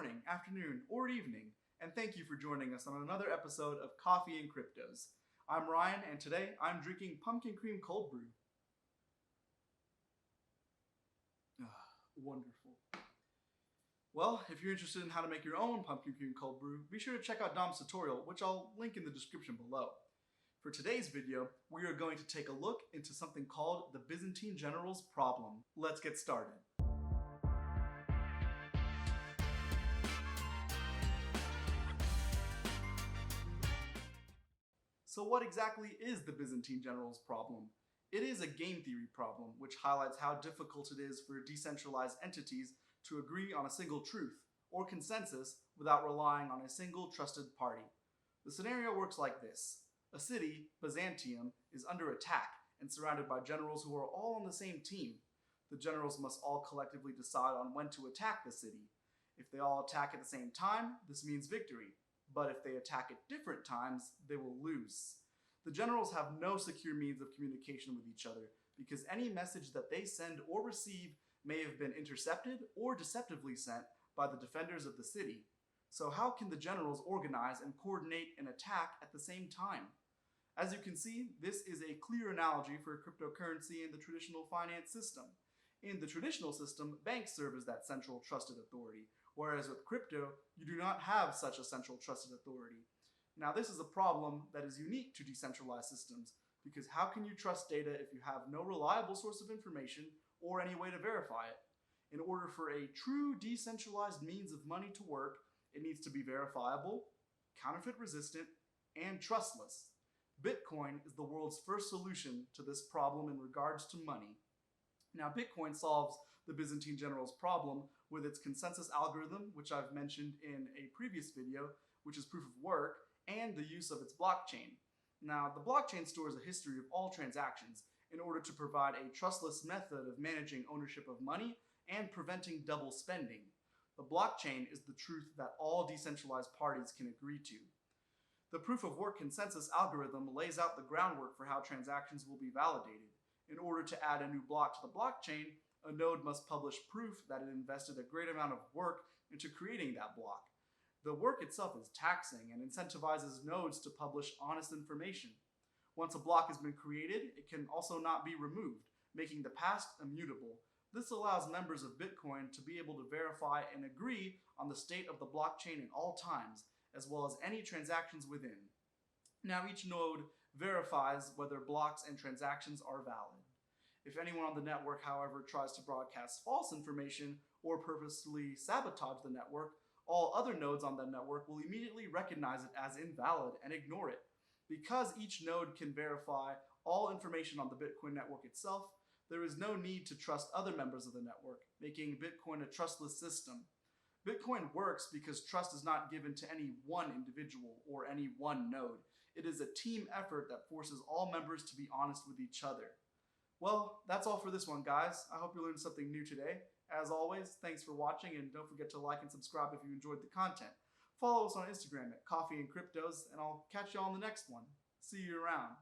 morning, afternoon, or evening, and thank you for joining us on another episode of Coffee and Cryptos. I'm Ryan, and today I'm drinking pumpkin cream cold brew. Wonderful. Well, if you're interested in how to make your own pumpkin cream cold brew, be sure to check out Dom's tutorial, which I'll link in the description below. For today's video, we are going to take a look into something called the Byzantine Generals Problem. Let's get started. So what exactly is the Byzantine Generals Problem? It is a game theory problem which highlights how difficult it is for decentralized entities to agree on a single truth or consensus without relying on a single trusted party. The scenario works like this. A city, Byzantium, is under attack and surrounded by generals who are all on the same team. The generals must all collectively decide on when to attack the city. If they all attack at the same time, this means victory. But if they attack at different times, they will lose. The generals have no secure means of communication with each other because any message that they send or receive may have been intercepted or deceptively sent by the defenders of the city. So how can the generals organize and coordinate an attack at the same time? As you can see, this is a clear analogy for cryptocurrency in the traditional finance system. In the traditional system, banks serve as that central trusted authority, whereas with crypto, you do not have such a central trusted authority. Now, this is a problem that is unique to decentralized systems, because how can you trust data if you have no reliable source of information or any way to verify it? In order for a true decentralized means of money to work, it needs to be verifiable, counterfeit resistant, and trustless. Bitcoin is the world's first solution to this problem in regards to money. Now, Bitcoin solves the Byzantine Generals Problem with its consensus algorithm, which I've mentioned in a previous video, which is proof of work, and the use of its blockchain. Now, the blockchain stores a history of all transactions in order to provide a trustless method of managing ownership of money and preventing double spending. The blockchain is the truth that all decentralized parties can agree to. The proof of work consensus algorithm lays out the groundwork for how transactions will be validated. In order to add a new block to the blockchain, a node must publish proof that it invested a great amount of work into creating that block. The work itself is taxing and incentivizes nodes to publish honest information. Once a block has been created, it can also not be removed, making the past immutable. This allows members of Bitcoin to be able to verify and agree on the state of the blockchain in all times, as well as any transactions within. Now, each node verifies whether blocks and transactions are valid. If anyone on the network, however, tries to broadcast false information or purposely sabotage the network, all other nodes on the network will immediately recognize it as invalid and ignore it. Because each node can verify all information on the Bitcoin network itself, there is no need to trust other members of the network, making Bitcoin a trustless system. Bitcoin works because trust is not given to any one individual or any one node. It is a team effort that forces all members to be honest with each other. Well, that's all for this one, guys. I hope you learned something new today. As always, thanks for watching, and don't forget to like and subscribe if you enjoyed the content. Follow us on Instagram at Coffee and Cryptos, and I'll catch you on the next one. See you around.